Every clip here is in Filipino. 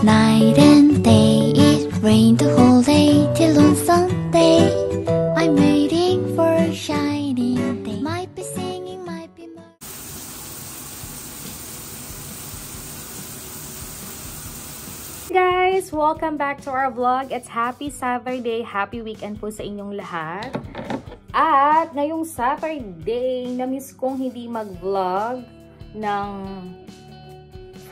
Night and day, it rained the whole day till on Sunday. I'm waiting for a shining day. Might be singing, might be. Guys, welcome back to our vlog. It's happy Saturday, happy weekend po sa inyong lahat. At ngayong Saturday, na-miss kong hindi mag-vlog ng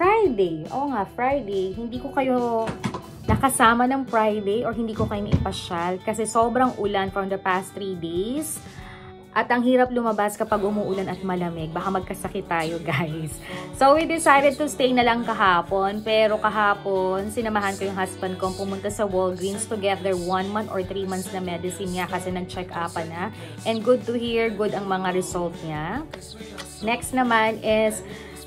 Friday. Oo nga, Friday. Hindi ko kayo nakasama ng Friday or hindi ko kayo naipasyal kasi sobrang ulan from the past 3 days. At ang hirap lumabas kapag umuulan at malamig. Baka magkasakit tayo, guys. So, we decided to stay na lang kahapon. Pero kahapon, sinamahan ko yung husband ko pumunta sa Walgreens to get their 1 month or 3 months na medicine niya kasi nag-check up na. And good to hear, good ang mga result niya. Next naman is,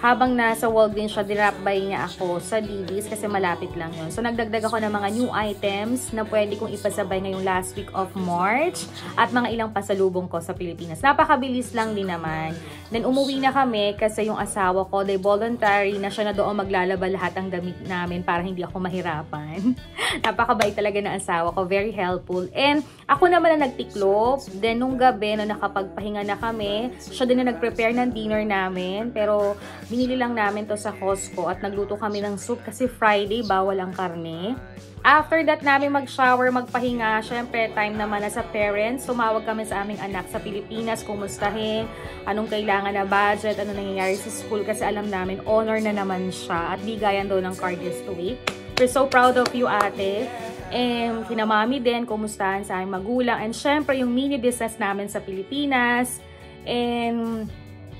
habang nasa Walgreens siya, dirap by niya ako sa Lidl's kasi malapit lang yun. So, nagdagdag ako ng mga new items na pwede kong ipasabay ngayong last week of March at mga ilang pasalubong ko sa Pilipinas. Napakabilis lang din naman. Then, umuwi na kami kasi yung asawa ko, they voluntary na siya na doon maglalaba lahat ng damit namin para hindi ako mahirapan. Napakabait talaga ng asawa ko. Very helpful. And, ako naman na nagtiklop. Then, nung gabi, na nakapagpahinga na kami, siya din na nag-prepare ng dinner namin. Pero, binili lang namin to sa Costco at nagluto kami ng soup kasi Friday, bawal ang karne. After that namin mag-shower, magpahinga, syempre time naman na sa parents. Tumawag kami sa aming anak sa Pilipinas, kumustahin, anong kailangan na budget, ano nangyayari sa school kasi alam namin, honor na naman siya at bigayan daw ng card this week. We're so proud of you, ate. And kina mami din, kumustahan sa aming magulang. And syempre yung mini business namin sa Pilipinas. And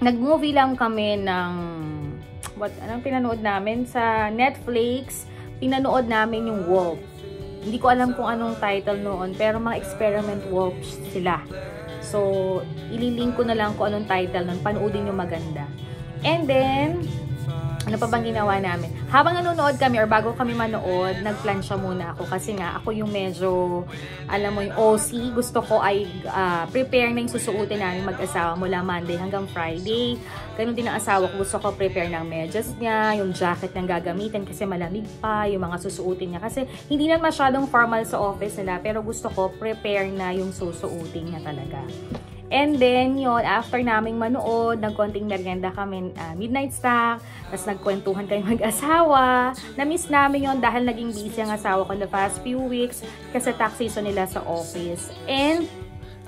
nag-movie lang kami ng anong pinanood namin sa Netflix. Pinanood namin yung Wolf. Hindi ko alam kung anong title noon, pero mga experiment wolves sila. So, ililink ko na lang kung anong title noon. Panoodin yung maganda. And then, ano pa bang ginawa namin? Habang nanonood kami or bago kami manood, nagplansya muna ako kasi nga ako yung medyo, alam mo yung OC, gusto ko ay prepare na yung susuotin namin mag-asawa mula Monday hanggang Friday. Ganun din ang asawa ko, gusto ko prepare ng medyas niya, yung jacket niyang gagamitin kasi malamig pa, yung mga susuotin niya. Kasi hindi na masyadong formal sa office nila, pero gusto ko prepare na yung susuotin niya talaga. And then, yun, after naming manood, nagkonting merienda kami, midnight snack, tapos nagkwentuhan kami mag-asawa. Na-miss namin yun dahil naging busy ang asawa ko in the past few weeks kasi tax season nila sa office. And,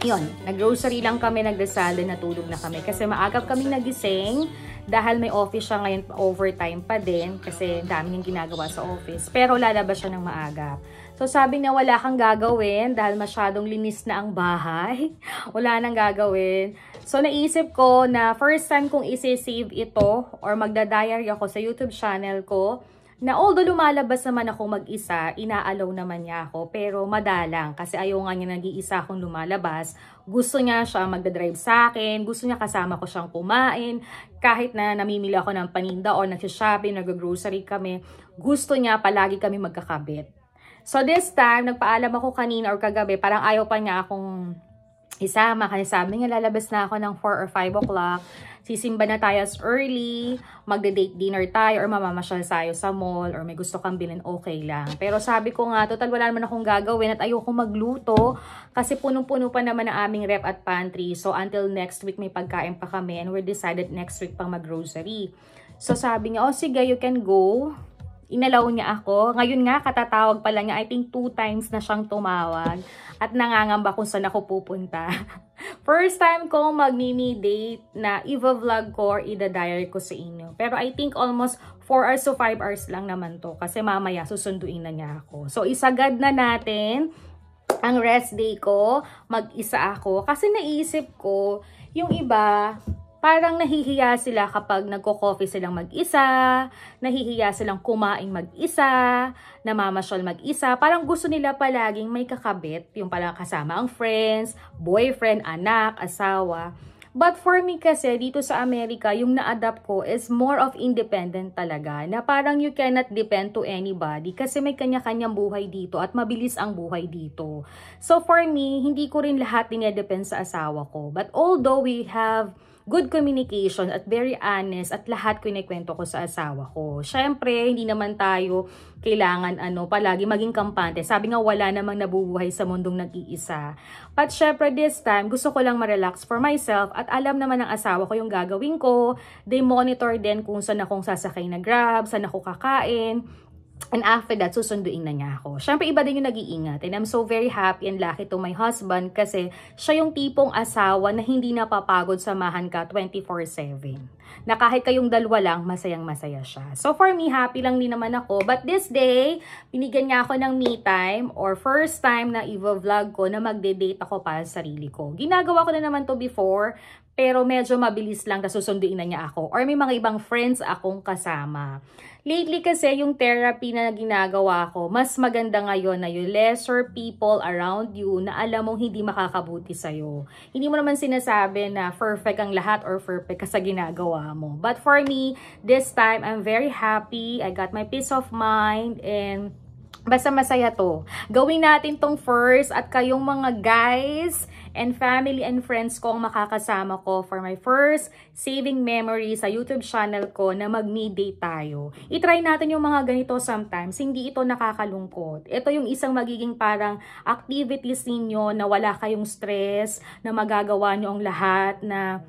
yun, nag-grocery lang kami, nagdasal, natulog na kami kasi maagap kaming nagising dahil may office siya ngayon, overtime pa din kasi dami niyang ginagawa sa office. Pero lalabas siya ng maagap. So, sabi niya wala kang gagawin dahil masyadong linis na ang bahay. Wala nang gagawin. So, naisip ko na first time kong isi-save ito or magda-diary ako sa YouTube channel ko na although lumalabas naman ako mag-isa, inaalaw naman niya ako, pero madalang kasi ayaw nga niya nag-iisa akong lumalabas. Gusto niya siya magdadrive sa akin, gusto niya kasama ko siyang kumain, kahit na namimili ako ng paninda o nagsha-shopping, nag-grocery kami, gusto niya palagi kami magkakabit. So this time, nagpaalam ako kanina or kagabi, parang ayaw pa niya akong isama kasi sabi niya lalabas na ako ng 4 or 5 o'clock. Sisimba na tayo as early, magde-date dinner tayo or mamamasyal tayo sa mall or may gusto kang bilhin, okay lang. Pero sabi ko nga, total wala naman akong gagawin at ayoko magluto kasi punong-puno pa naman ang aming rep at pantry. So until next week may pagkain pa kami and we decided next week pang mag-grocery. So sabi niya, oh sige, you can go. Inalaw niya ako. Ngayon nga, katatawag pala niya. I think 2 times na siyang tumawag. At nangangamba kung saan ako pupunta. First time ko mag-mini date na i-vlog ko or i-diary ko sa inyo. Pero I think almost 4 hours to 5 hours lang naman to. Kasi mamaya susunduin na niya ako. So isagad na natin ang rest day ko. Mag-isa ako. Kasi naisip ko, yung iba parang nahihiya sila kapag nagko-coffee silang mag-isa, nahihiya silang kumain mag-isa, namamasyal mag-isa. Parang gusto nila palaging may kakabit, yung palang kasama ang friends, boyfriend, anak, asawa. But for me kasi, dito sa Amerika, yung na-adapt ko is more of independent talaga. Na parang you cannot depend to anybody kasi may kanya-kanyang buhay dito at mabilis ang buhay dito. So for me, hindi ko rin lahat dinedepend sa asawa ko. But although we have good communication at very honest at lahat kinikwento ko sa asawa ko. Syempre, hindi naman tayo kailangan palagi maging kampante. Sabi nga wala namang nabubuhay sa mundong nag-iisa. But syempre this time, gusto ko lang ma-relax for myself at alam naman ng asawa ko yung gagawin ko. They monitor din kung saan akong sasakay na Grab, saan ako kakain. And after that, susunduin na niya ako. Siyempre, iba din yung nag-iingat. And I'm so very happy and lucky to my husband kasi siya yung tipong asawa na hindi napapagod samahan ka 24/7. Na kahit kayong dalawa lang, masayang-masaya siya. So for me, happy lang din naman ako. But this day, binigyan niya ako ng me time or first time na i-vlog ko na magde-date ako para sa sarili ko. Ginagawa ko na naman to before, pero medyo mabilis lang na susunduin na niya ako. Or may mga ibang friends akong kasama. Lately kasi yung therapy na ginagawa ko, mas maganda ngayon na yung lesser people around you na alam mong hindi makakabuti sa'yo. Hindi mo naman sinasabi na perfect ang lahat or perfect ka sa ginagawa mo. But for me, this time, I'm very happy. I got my peace of mind and basta masaya to. Gawin natin tong first at kayong mga guys and family and friends ko ang makakasama ko for my first saving memory sa YouTube channel ko na mag-me-date tayo. I-try natin yung mga ganito sometimes. Hindi ito nakakalungkot. Ito yung isang magiging parang activities ninyo na wala kayong stress, na magagawa nyo ang lahat, na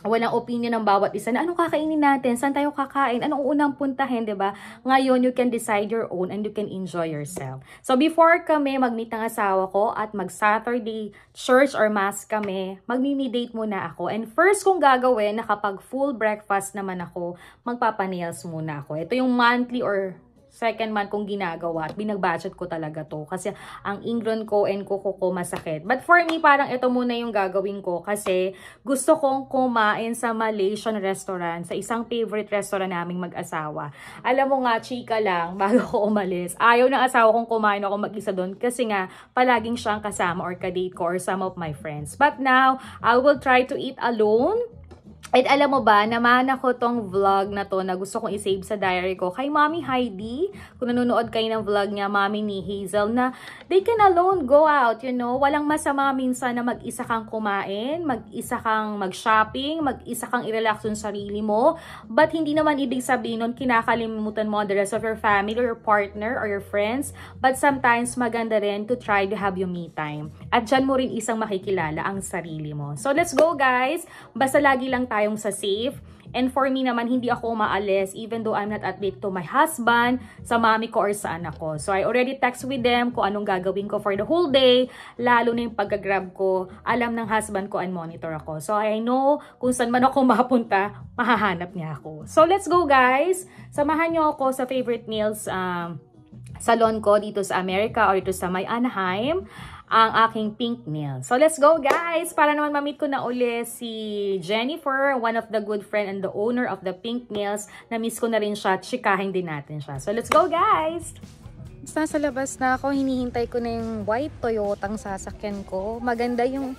walang opinion ng bawat isa na anong kakainin natin, saan tayo kakain, anong unang puntahin, diba? Ngayon, you can decide your own and you can enjoy yourself. So, before kami mag-meet ng asawa ko at mag-Saturday church or mass kami, mag-me-date muna ako. And first kong gagawin, na kapag full breakfast naman ako, magpapanails muna ako. Ito yung monthly or second month kong ginagawa at binag-budget ko talaga to kasi ang ingron ko and kuko ko masakit. But for me, parang ito muna yung gagawin ko kasi gusto kong kumain sa Malaysian restaurant, sa isang favorite restaurant naming mag-asawa. Alam mo nga, chika lang, bago ko umalis, ayaw ng asawa kong kumain ako mag-isa doon kasi nga palaging siyang kasama or kadate ko or some of my friends. But now, I will try to eat alone. At alam mo ba, namana ko tong vlog na to na gusto kong isave sa diary ko kay Mommy Heidi. Kung nanonood kayo ng vlog niya, Mommy ni Hazel, na they can alone go out, you know. Walang masama minsan na mag-isa kang kumain, mag-isa kang mag-shopping, mag-isa kang i-relax yung sarili mo. But hindi naman ibig sabihin nun kinakalimutan mo the rest of your family or your partner or your friends. But sometimes maganda rin to try to have your me time. At dyan mo rin isang makikilala ang sarili mo. So let's go guys! Basta lagi lang tayo sa safe. And for me naman, hindi ako umaalis even though I'm not updated to my husband, sa mami ko or sa anak ko. So I already text with them kung anong gagawin ko for the whole day, lalo na yung pagka-grab ko. Alam ng husband ko and monitor ako. So I know kung saan man ako mapunta, mahahanap niya ako. So let's go guys! Samahan niyo ako sa favorite meals salon ko dito sa Amerika or dito sa may Anaheim, ang aking pink nail. So, let's go guys! Para naman ma-meet ko na uli si Jennifer, one of the good friend and the owner of the pink nails. Na-miss ko na rin siya, chikahin din natin siya. So, let's go guys! Nasa labas na ako, hinihintay ko na yung white Toyotang sasakyan ko. Maganda yung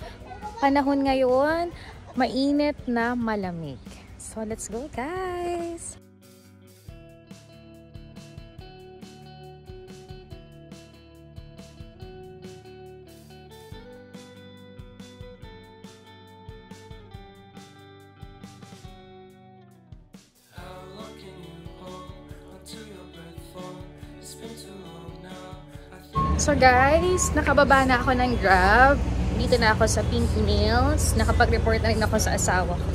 panahon ngayon, mainit na malamig. So, let's go guys! So guys, nakababa na ako ng Grab. Dito na ako sa Pink Nails. Nakapag-report na rin ako sa asawa ko.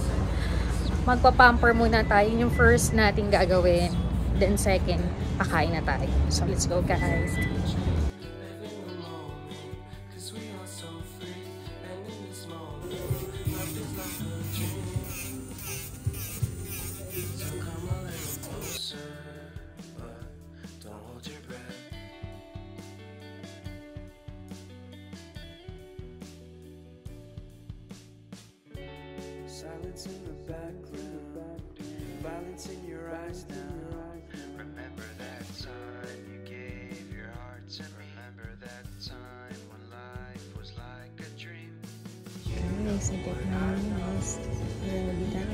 Magpa-pamper muna tayo. Yung first natin gagawin. Then second, pakain na tayo. So let's go guys. Silence in the background, violence in your eyes now. Remember that time you gave your heart to me. Remember that time when life was like a dream. Guys, ito na guys. Ready na.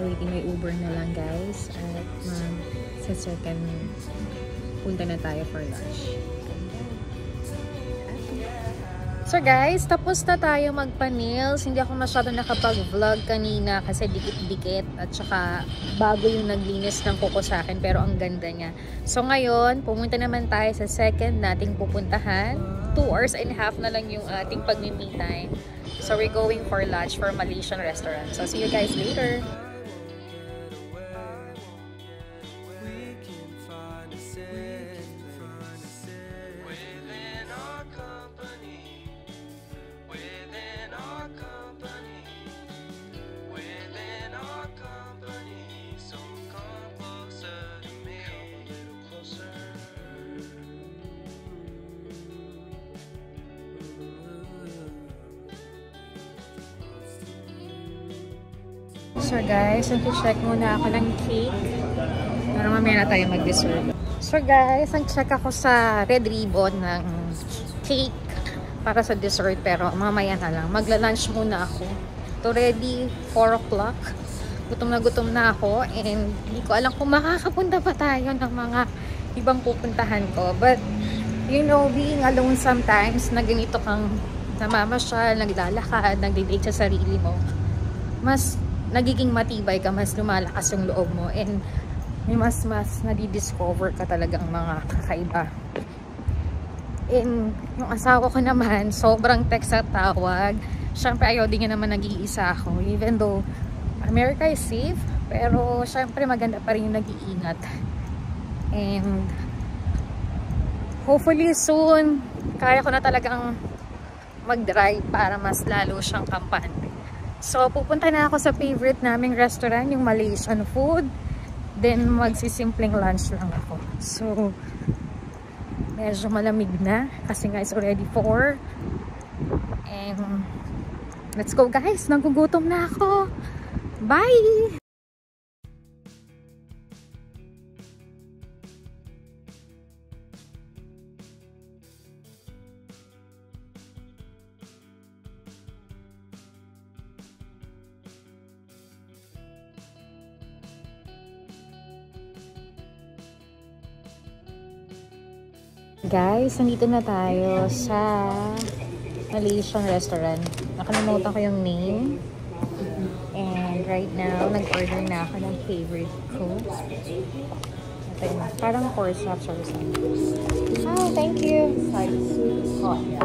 Waiting, may Uber na lang guys. At sa second, punta na tayo for lunch. So So guys, tapos na tayo magpa-nails. Hindi ako masyado nakapag-vlog kanina kasi dikit-dikit at saka bago yung naglinis ng kuko sa akin, pero ang ganda niya. So ngayon, pumunta naman tayo sa second nating pupuntahan. 2 hours and a half na lang yung ating pag-me time. So we're going for lunch for Malaysian restaurant. So see you guys later. So guys, nag-check muna ako ng cake para mamaya na tayo mag-dessert. So guys, nag-check ako sa Red Ribbon ng cake para sa dessert, pero mamaya na lang. Magla-lunch muna ako. Ito ready, 4 o'clock. Gutom na ako and hindi ko alam kung makakapunta pa tayo ng mga ibang pupuntahan ko. But, you know, being alone sometimes, na ganito kang namamasyal, naglalakad, nagdidate sa sarili mo, mas nagiging matibay ka, mas lumalakas yung loob mo, and may mas nadidiscover ka talagang mga kakaiba. And yung asawa ko naman, sobrang text at tawag. Syempre ayaw din niya naman nag-iisa ako, even though America is safe, pero syempre maganda pa rin yung nag-iingat. And hopefully soon kaya ko na talagang mag-drive para mas lalo siyang kampante. So, pupunta na ako sa favorite naming restaurant, yung Malaysian food. Then, magsisimpleng lunch lang ako. So, medyo malamig na kasi nga it's already 4. And, let's go guys! Nagugutom na ako! Bye! Guys, nandito na tayo sa Malaysian restaurant. Nakalimutan ko yung name. And right now, nag-order na ako ng favorite ko. Parang pork chops or something. Oh, thank you.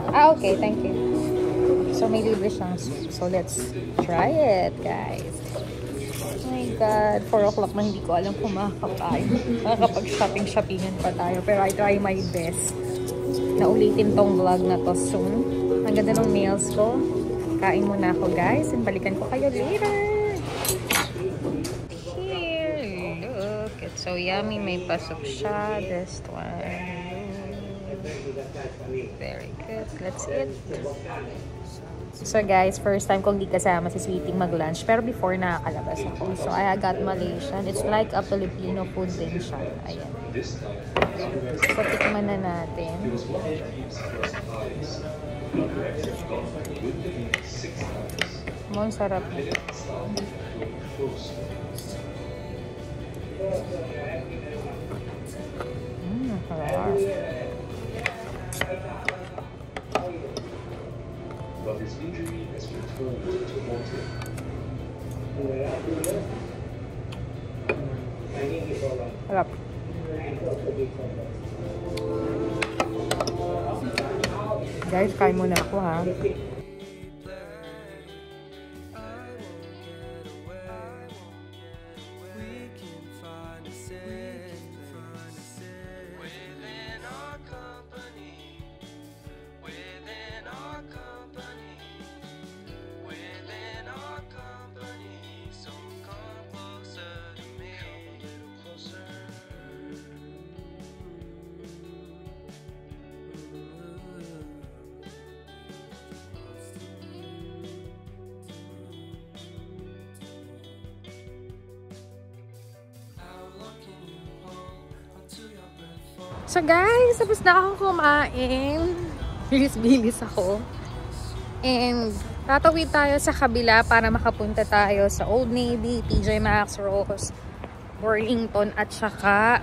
Okay, thank you. So, may libre siyang soup. So, let's try it, guys. Oh my God, 4 o'clock na hindi ko alam kung makakapain. Makakapag-shopping-shoppingan pa tayo. Pero I try my best na ulitin tong vlog na to soon. Ang ganda ng nails ko. Kain muna ako guys and balikan ko kayo later. Here, look. It's so yummy. May pasok siya. This one. Very good. Let's eat. So guys, first time kong di kasama si Sweetie mag-lunch. Pero before nakakalabas ako. So I got Malaysian. It's like a Filipino food din siya. Ayan. So tikman na natin. Ang sarap na. Harap. But his injury has returned to haunt him. Harap. Guys, kain muna ako ha. So guys, tapos na akong kumain. Bilis-bilis ako. And tatawid tayo sa kabila para makapunta tayo sa Old Navy, TJ Maxx, Ross, Burlington at saka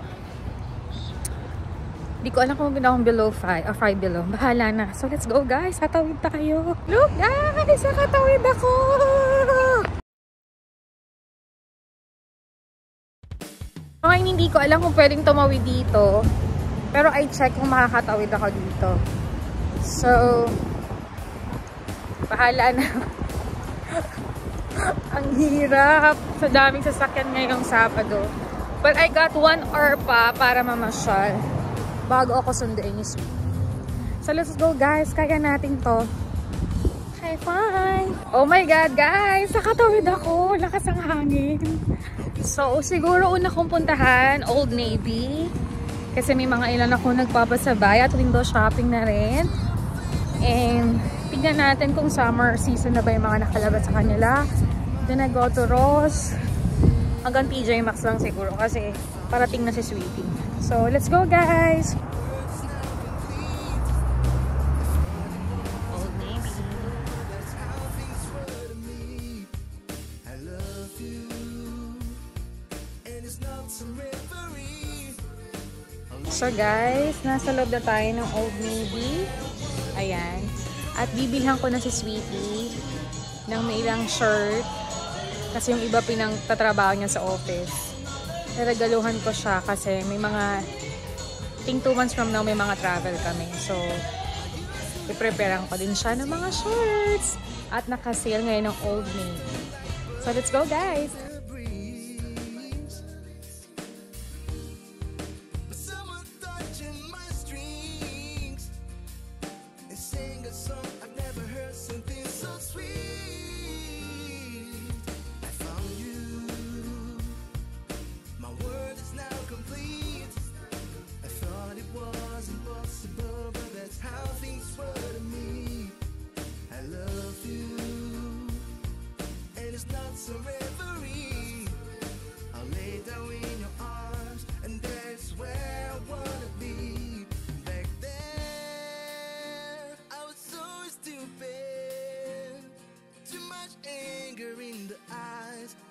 Hindi ko alam kung ginawa akong below 5 or 5 below. Bahala na. So let's go guys. Tatawid tayo. Look guys! Nakatawid ako! Okay, hindi ko alam kung pwedeng tumawid dito. Pero I check kung makakatawid ako dito. So, bahala na. Ang hirap. Sa daming sasakyan ngayong Sabado. But I got 1 hour pa para mamasyal. Bago ako sunduin yung sweet. So let's go guys. Kaya natin to. High five! Oh my God guys! Nakatawid ako. Lakas ang hangin. So siguro una kong puntahan Old Navy. Kasi may mga ilan ako nagpapasabay at window shopping na rin. And tignan natin kung summer season na ba yung mga nakalabas sa kanila. Then I go to Ross. Hanggang TJ Maxx lang siguro kasi parating na si Sweetie. So let's go guys! Old Navy. So guys, nasa loob na tayo ng Old Navy. Ayan. At bibilhan ko na si Sweetie ng may ilang shirt. Kasi yung iba pinangtatrabaho niya sa office. Nregaluhan ko siya kasi may mga think 2 months from now may mga travel kami. So, ipreparean ko din siya ng mga shirts. At naka-sale ngayon ng Old Navy. So, let's go guys!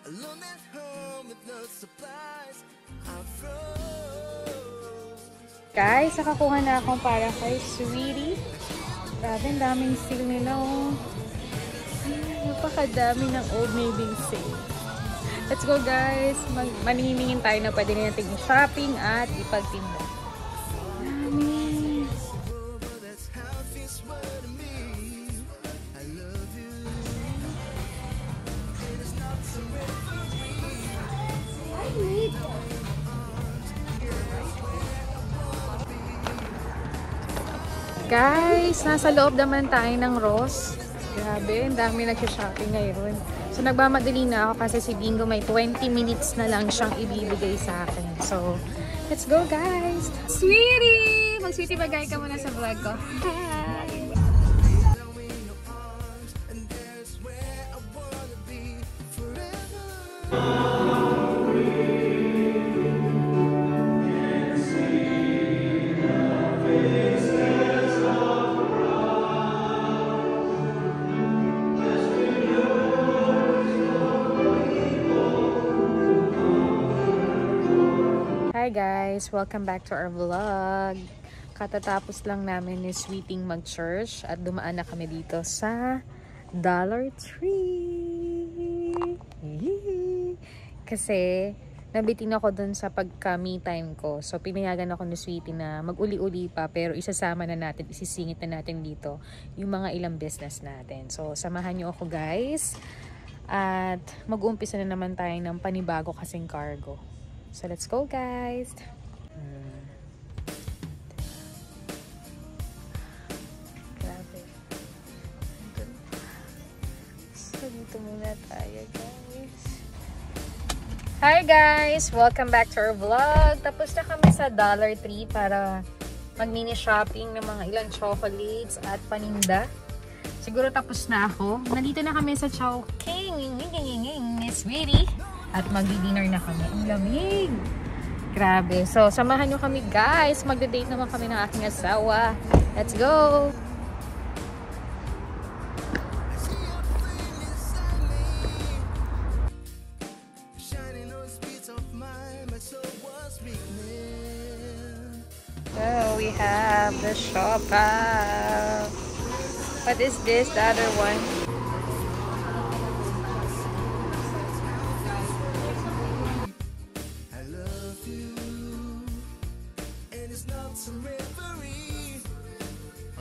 Alone at home with no supplies, I froze. Guys, nakakuha na akong para kay Sweetie. Grabe, ang daming sale nila. Napakadami ng Old Navy sale. Let's go guys. Maningin tayo na pwede na natin shopping at ipagtinda. Dami. Guys, nasa loob naman tayo ng Ross. Grabe, ang dami nag-shopping ngayon. So, nagmamadali na ako kasi si Bingo may 20 minutes na lang siyang ibibigay sa akin. So, let's go guys! Sweetie! Mag-sweetie bagay ka muna sa vlog ko. Hi! Hi guys! Welcome back to our vlog. Katatapos lang namin ni Sweetie mag-church at dumaan na kami dito sa Dollar Tree. Kasi nabitin ako dun sa pagka-me time ko. So pinayagan ako ni Sweetie na mag-uli-uli pa pero isasama na natin, isisingit na natin dito yung mga ilang business natin. So samahan nyo ako guys. At mag-uumpisa na naman tayo ng panibago kasing cargo. So, let's go, guys! Grabe. So, dito muna tayo, guys. Hi, guys! Welcome back to our vlog. Tapos na kami sa Dollar Tree para mag-mini shopping ng mga ilang chocolates at paninda. Siguro tapos na ako. Nandito na kami sa Chowking. Miss Sweetie. At magdi-dinner na kami. Ang lamig! Grabe. So, samahan nyo kami guys. Magde-date naman kami ng aking asawa. Let's go! So, we we have the Shoppa. What is this? The other one? I love you, and it's not some reverie.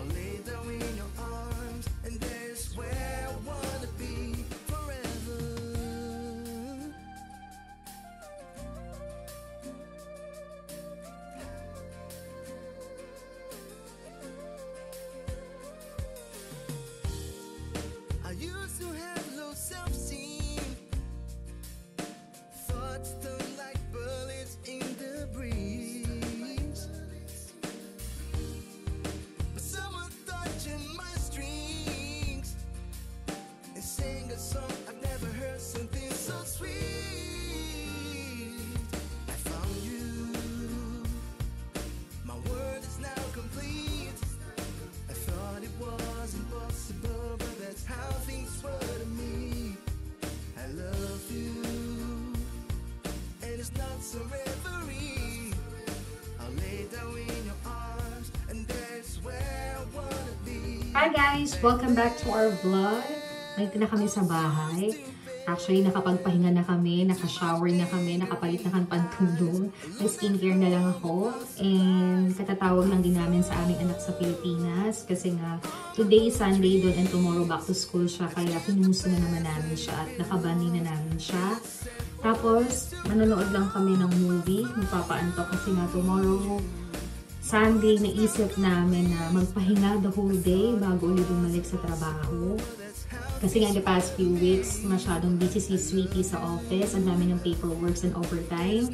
I'll lay down in your arms, and there's where I wanna be forever. I used to have low self-esteem, thoughts stung like bullets in the breeze. But someone touching my strings and sang a song I've never heard, something so sweet. I found you, my world is now complete. I thought it was impossible, but that's how things were to me. I love you, and it's not some reverie. I'll lay down in your arms, and that's where I wanna be. Hi guys! Welcome back to our vlog. Nandito na kami sa bahay. Actually, nakapagpahinga na kami, nakashower na kami, nakapalit na kami pantulog. Nag-skincare na lang ako. And katatawag lang din namin sa aming anak sa Pilipinas. Kasi nga, today is Sunday doon and tomorrow back to school siya. Kaya kinumusta na naman namin siya at nakabandi na namin siya. Tapos, manonood lang kami ng movie. Magpapaantok kasi nga tomorrow, Sunday, naisip namin na magpahinga the whole day bago ulit bumalik sa trabaho. Kasi nga the past few weeks, masyadong busy si Sweetie sa office. Ang dami ng paperworks and overtime.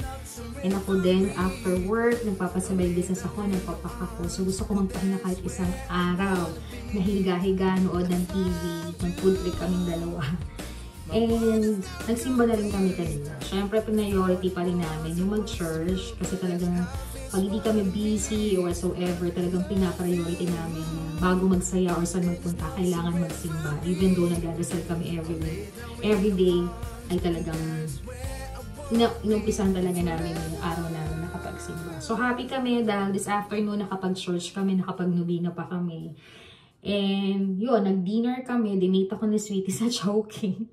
And ako din, after work, nagpapasabay business ako, nagpapak ako. So gusto ko magpahinga kahit isang araw. Nahiga-higa, nood ng TV, mag-food trip kaming dalawa. And nagsimba na rin kami kanina. Siyempre, priority pa rin namin yung mag-church. Kasi talagang pag hindi kami busy or whatsoever, talagang pinapriority namin bago magsaya or saan magpunta, kailangan magsimba. Even though nagdadasal kami every day, ay talagang inumpisan talaga namin yung araw namin nakapagsimba. So happy kami dahil this afternoon nakapag-church kami, nakapag-nubina pa kami. And yun, nag-dinner kami, dinate ako ni Sweetie sa Chowking.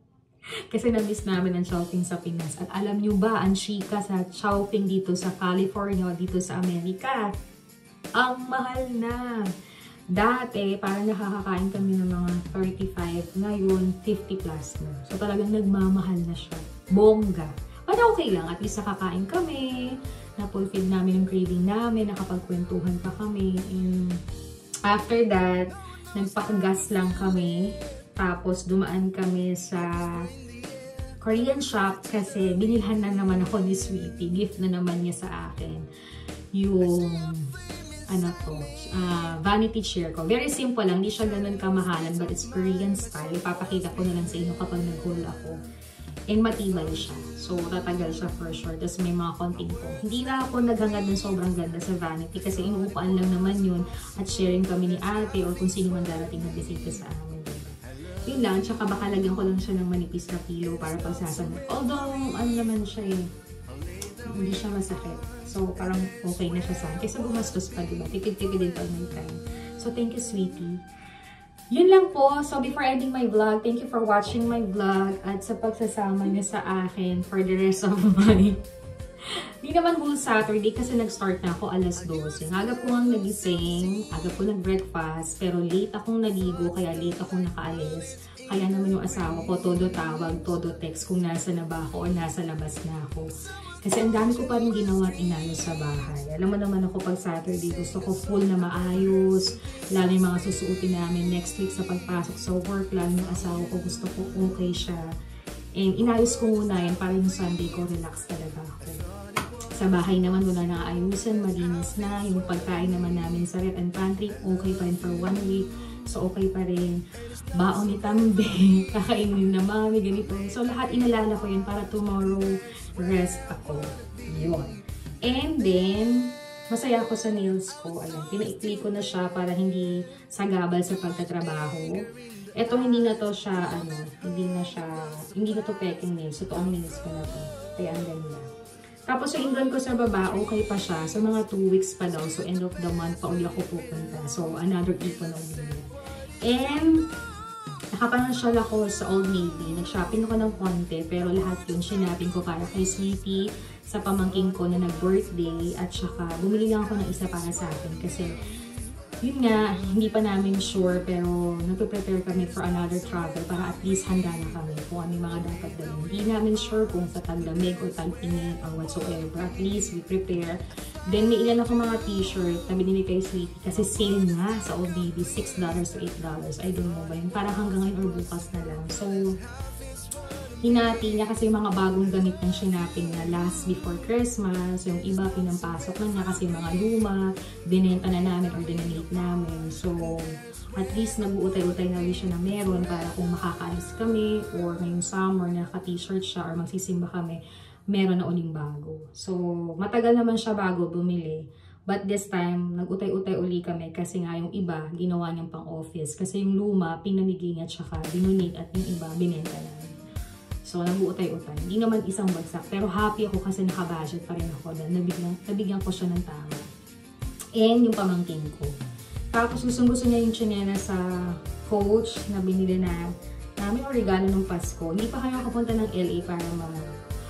Kasi na-miss namin ang Chowking sa Pinas. At alam nyo ba, ang chika sa Chowking dito sa California, dito sa Amerika, ang mahal na. Dati, parang nakakakain kami ng mga 35, ngayon 50 plus na. So talagang nagmamahal na siya. Bongga. But okay lang, at least nakakain kami, na-fulfill namin yung craving namin, nakapagkwentuhan pa kami. And after that, nagpakagas lang kami. Tapos dumaan kami sa Korean shop kasi binilhan na naman ako ni Sweetie. Gift na naman niya sa akin. Yung vanity chair ko. Very simple lang. Hindi siya ganun kamahalan but it's Korean style. Ipapakita ko na lang sa inyo kapag nag-haul ako. And matibay siya. So, tatagal siya for sure. Tapos may mga konting po. Hindi na ako naghangad ng sobrang ganda sa vanity kasi inuupuan lang naman yun at sharing kami ni ate or kung sino man darating na bisita sa amin. Yun lang, tsaka baka lagyan ko lang siya ng manipis na pillow para pagsasanod. Although, naman siya hindi siya masakit. So, parang okay na siya sa akin. Kasi gumastos pa, diba? Tipid-tipid din pag may time. So, thank you, Sweetie. Yun lang po. So, before ending my vlog, thank you for watching my vlog at sa pagsasama niyo sa akin for the rest of my Hindi naman whole Saturday kasi nag-start na ako alas 12. Aga po ang nagising, aga po nag-breakfast, pero late akong naligo, kaya late akong nakaalis. Kaya naman yung asawa ko, todo tawag, todo text kung nasa na ba ako o nasa labas na ako. Kasi ang dami ko pa rin ginawa at inayos sa bahay. Alam mo naman ako pag Saturday, gusto ko full na maayos, lalo yung mga susuotin namin next week sa pagpasok sa work, lalo yung asawa ko, gusto ko okay siya. And inayos ko muna yun para yung Sunday ko, relax talaga ako. Sa bahay naman wala na ayusan, malinis na. Yung pagkain naman namin sa rep and pantry, okay pa rin for 1 week. So okay pa rin. Baon ni Tambe, kakainin na mami, ganito. So lahat inalala ko yun para tomorrow rest ako. Yun. And then, masaya ako sa nails ko. Alam, pinaikli ko na siya para hindi sagabal sa pagtatrabaho. Ito hindi na to siya, hindi na to peking nails. Ito ang nails ko na to. Kaya ang ganda. Tapos yung England ko sa baba, okay pa siya. So mga 2 weeks pa daw. So end of the month pa ulit ako pupunta. So another ipon na ulit. And nakapansyal ako sa Old Navy. Nag-shopping ako ng konti. Pero lahat yun, sinapin ko para kay Sweetie, sa pamangking ko na nag-birthday. At saka bumili lang ako ng isa para sa akin. Kasi yun nga, hindi pa namin sure. Pero nagpe-prepare kami for another travel para at least handa na kami kung ano yung mga dapat dalhin. Hindi namin sure kung sa taglamig or tag-init or whatsoever. At least we prepare. Then may ilan ako mga t-shirt na binili kay Sweetie kasi sale nga sa Old Navy, $6 to $8. I don't know ba yun. Parang hanggang ngayon or bukas na lang. So, hinati niya kasi yung mga bagong gamit ng shinaping na last before Christmas. Yung iba pinampasok na niya kasi mga luma, binenta na namin or dinonate namin. So, at least nag-uutay-utay na siya na meron para kung makakaalis kami or ngayong summer na naka-t-shirt siya or magsisimba kami, meron na uling bago. So, matagal naman siya bago bumili. But this time, nag-utay-utay uli kami kasi nga yung iba, ginawa niyang pang-office. Kasi yung luma, pinamigay niya tsaka dinonate at yung iba, binenta na. So, nag-uutay-utay. Hindi naman isang bagsak. Pero happy ako kasi naka-budget pa rin ako. Nabigyan ko siya ng tama. And yung pamangkin ko. Tapos gusto niya yung chinela sa Coach na binili na namin o regalo ng Pasko. Hindi pa kaya kapunta ng LA para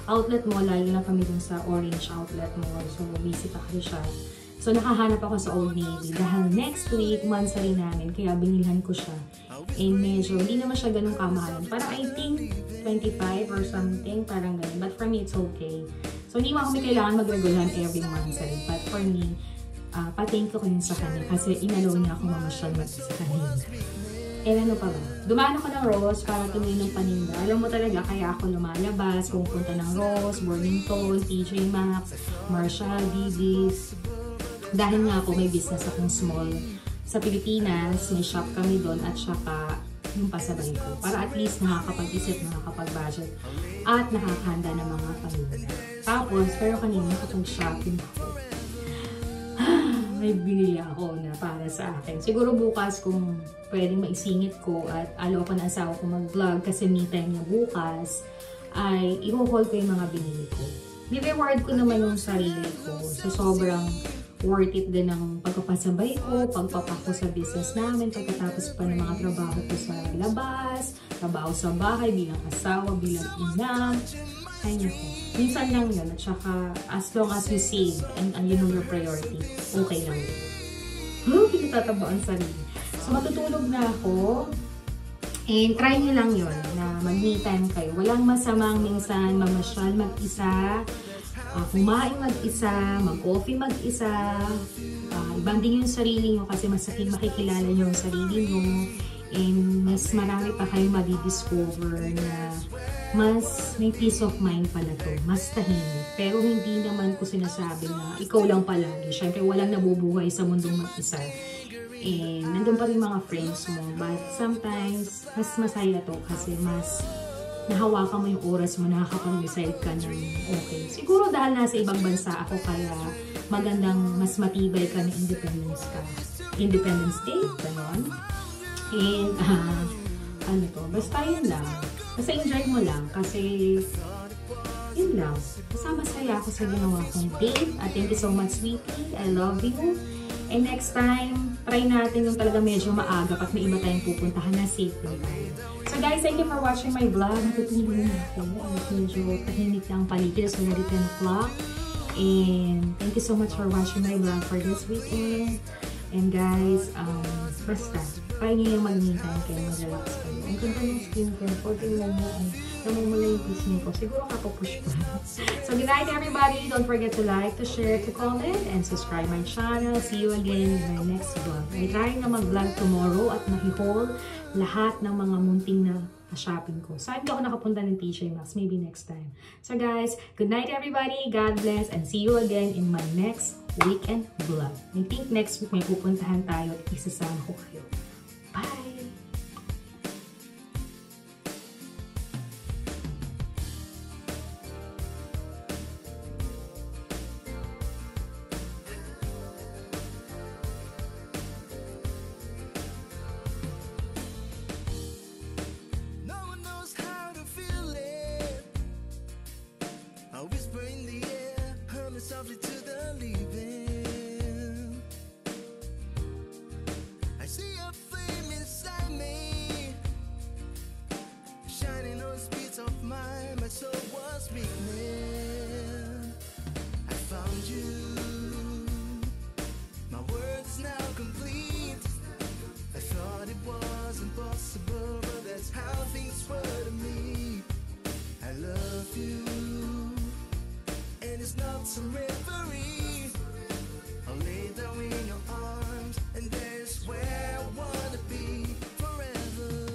outlet mall. Lalo na kami dun sa Orange Outlet Mall. So, visit ako siya. So, nakahanap ako sa Old Navy. Dahil next week, mansari namin. Kaya binilhan ko siya. And medyo, hindi naman siya ganun kamahalan. Parang I think 25 or something. Parang ganun. But for me, it's okay. So, hindi mo kami kailangan mag-regulahan every mansari. But for me, pa-thank ko yun sa kanya. Kasi inalaw niya ako mamasyal sa kanina. And ano pa ba? Dumaan ako ng Ross para tumingin ng paninda. Alam mo talaga, kaya ako lumalabas. Kung punta ng Ross, Burlington, TJ Maxx, Marshall, Diddy's. Dahil nga ako may business akong small sa Pilipinas, may shop kami doon at saka yung pasabay ko. Para at least nakakapag-isip, nakakapag-budget at nakakahanda ng mga paninda. Tapos, pero kanina nakapag-shopping ako. May binili ako na para sa akin. Siguro bukas kung pwedeng maisingit ko at alaw ko na asawa ko mag-vlog kasi me time niya bukas, ay i-haul ko yung mga binili ko. Ni-reward ko naman yung sarili ko. So, sobrang worth it din ng pagpapasabay ko, pagpapako sa business namin, pagkatapos pa ng mga trabaho ko sa labas, trabaho sa bahay, bilang asawa, bilang ina. Ay niyo ko. Minsan lang yun. At saka, as long as you save and you know your priority, okay lang yun. Hindi tatabaan sarili. So, matutulog na ako. And try nyo lang yun na mag-me time kayo. Walang masamang minsan mamasyal mag-isa, kumain mag-isa, mag-coffee mag-isa, ibanding yung sarili nyo kasi mas makikilala nyo yung sarili nyo and mas marami pa kayo madidiscover na mas may peace of mind pala to, mas tahimik. Pero hindi naman ko sinasabi na ikaw lang palagi. Siyempre walang nabubuhay sa mundong mag-isa. And nandun pa rin mga friends mo. But sometimes, mas masaya to kasi mas nahawakan mo yung oras mo, nakakapag-decide ka ng okay. Siguro dahil nasa ibang bansa ako kaya magandang mas matibay ka na independence ka. Independence Day, gano'n. And, ano to, basta yun lang. Basta enjoy mo lang kasi yun lang. Basta masaya ako sa ginawa kong date. At thank you so much, Sweetie. I love you. And next time, try natin yung talaga medyo maaga pag may iba tayong pupuntahan na safe din tayo. So guys, thank you for watching my vlog. Natutulog na ako. At medyo tahimik lang paligid. It's already 10 o'clock. And thank you so much for watching my vlog for this weekend. And guys, basta, try nyo yung mag-me time kayo, mag-relax kayo. Ang ganda ng skincare ko, tingnan mo, namumula yung pisngi ko. Siguro kapapush ko. So good night everybody. Don't forget to like, to share, to comment, and subscribe my channel. See you again in my next vlog. I try na mag-vlog tomorrow at mahi-haul lahat ng mga munting na shopping ko. So, hindi ako nakapunta ng TJ Maxx. Maybe next time. So guys, good night everybody. God bless and see you again in my next weekend vlog. I think next week may pupuntahan tayo at isasama ko kayo. Bye! No one knows how to feel it. A whisper in the air. felt some reverie. I'll lay down in your arms, and there's where I wanna be forever.